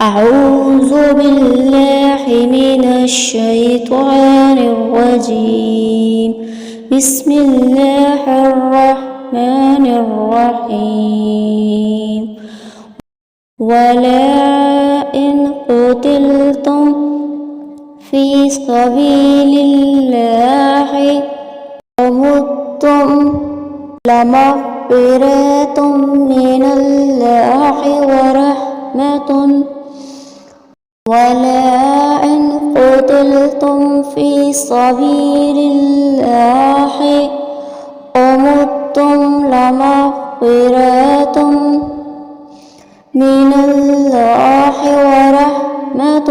أعوذ بالله من الشيطان الرجيم. بسم الله الرحمن الرحيم. ولا إن قتلتم في سبيل الله أو متم لمغفرة من الله ورحمة. ولا إن قتلتم في سبيل الله أو متم لمغفرة من الله ورحمة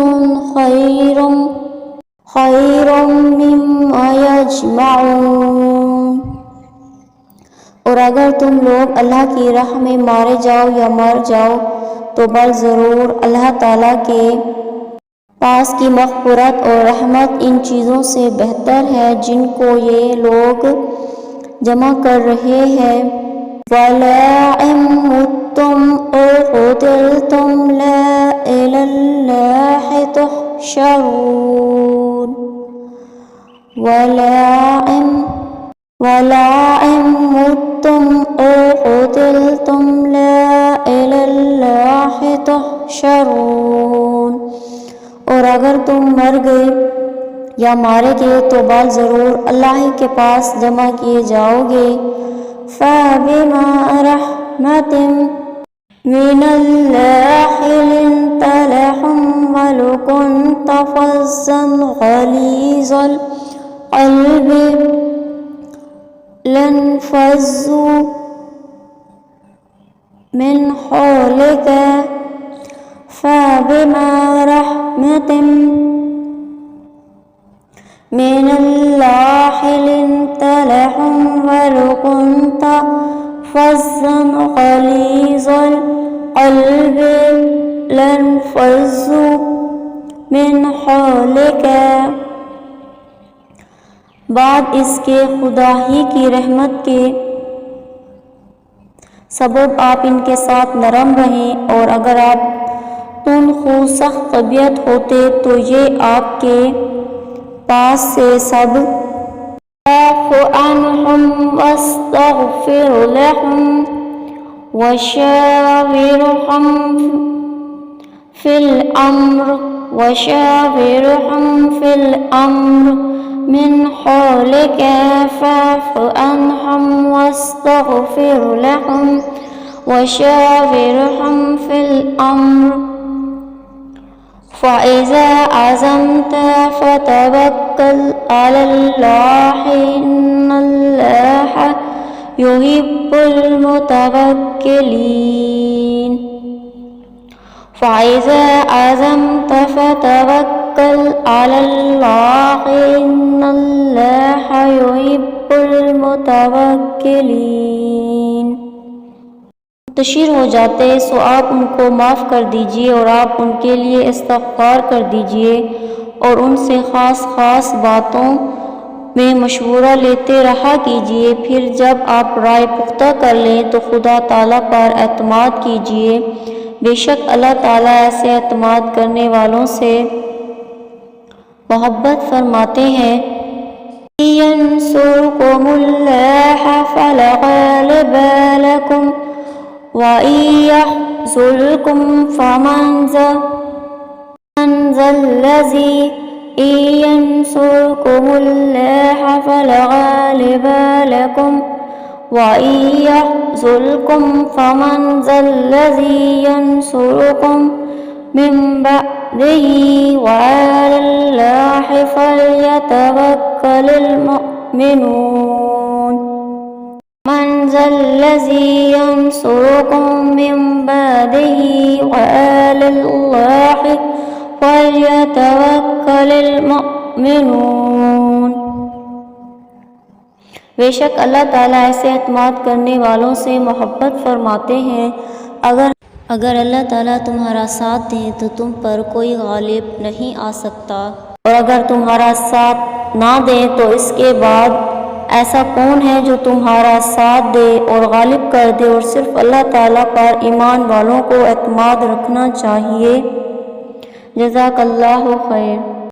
خير مما يجمعون. اور اگر تم لوگ اللہ کی راہ میں مارے جاؤ یا مر جاؤ تو بل ضرور اللہ تعالیٰ کے پاس کی مغفرت اور رحمت ان چیزوں سے بہتر ہے جن کو یہ لوگ جمع کر رہے ہیں. وَلَا إِن مُتُّمْ أَوْ قُتِلْتُمْ لَا إِلَى اللَّهِ تُحْشَرُونَ. وَلَا إِن مُتُّمْ أَوْ قُتِلْتُمْ لَا إِلَى اللَّهِ تُحْشَرُونَ. اور اگر تم مر گئے یا مارے گئے تو بال ضرور اللہ ہی کے پاس جمع کیے جاؤ گے. فَبِمَا رَحْمَةٍ مِّنَ اللَّهِ لِنتَ لَهُمْ وَلَوْ كُنتَ فَظًّا غَلِيظَ الْقَلْبِ لَانفَضُّوا مِنْ حَوْلِكَ. فَبِمَا رَحْمَةٍ مِّنَ اللَّهِ لِنتَ لَهُمْ وَلَوْ كُنتَ فَظًّا غَلِيظَ الْقَلْبِ لَانفَضُّوا مِنْ حَوْلِكَ. بعد اس کے خدا ہی کی رحمت کے سبب آپ ان کے ساتھ نرم رہیں، اور اگر آپ خو سخت طبیعت ہوتے تو یہ آپ کے پاس سے سب فاعف عنہم واستغفر لہم وشاورہم فی الامر من حولک. فاعف عنہم واستغفر لہم وشاورہم فی الامر فَإِذَا عَزَمْتَ فَتَوَكَّلْ عَلَى اللَّهِ إِنَّ اللَّهَ يُحِبُّ الْمُتَوَكِّلِينَ. فَإِذَا عَزَمْتَ فَتَوَكَّلْ عَلَى اللَّهِ إِنَّ اللَّهَ يُحِبُّ الْمُتَوَكِّلِينَ. منتشر ہو جاتے سو آپ ان کو معاف کر دیجئے اور آپ ان کے لیے استغفار کر دیجئے اور ان سے خاص خاص باتوں میں مشورہ لیتے رہا کیجئے. پھر جب آپ رائے پختہ کر لیں تو خدا تعالیٰ پر اعتماد کیجئے. بے شک اللہ تعالیٰ ایسے اعتماد کرنے والوں سے محبت فرماتے ہیں. يَنْصُرْكُمُ اللَّهُ فَلَا غَالِبَ لَكُمْ وَإِن يَخْذُلْكُمْ فَمَنْ ذَا الَّذِي إِن يَنْصُرْكُمُ اللَّهُ فَلَا غَالِبَ لَكُمْ وَإِن يَخْذُلْكُمْ فَمَنْ ذَا الَّذِي يَنْصُرُكُمْ مِنْ بَعْدِهِ وَعَلَى اللَّهِ فَلْيَتَوَكَّلِ الْمُؤْمِنُونَ. مَنْ ذَا الَّذِي يَنْصُرُكُمْ مِنْ بَعْدِهِ وَعَلَى اللَّهِ فَلْيَتَوَكَّلِ الْمُؤْمِنُونَ. بے شک اللہ تعالیٰ ایسے اعتماد کرنے والوں سے محبت فرماتے ہیں. اگر اللہ تعالیٰ تمہارا ساتھ دے تو تم پر کوئی غالب نہیں آ سکتا، اور اگر تمہارا ساتھ نہ دے تو اس کے بعد ایسا کون ہے جو تمہارا ساتھ دے اور غالب کر دے. اور صرف اللہ تعالیٰ پر ایمان والوں کو اعتماد رکھنا چاہیے. جزاک اللہ خیر۔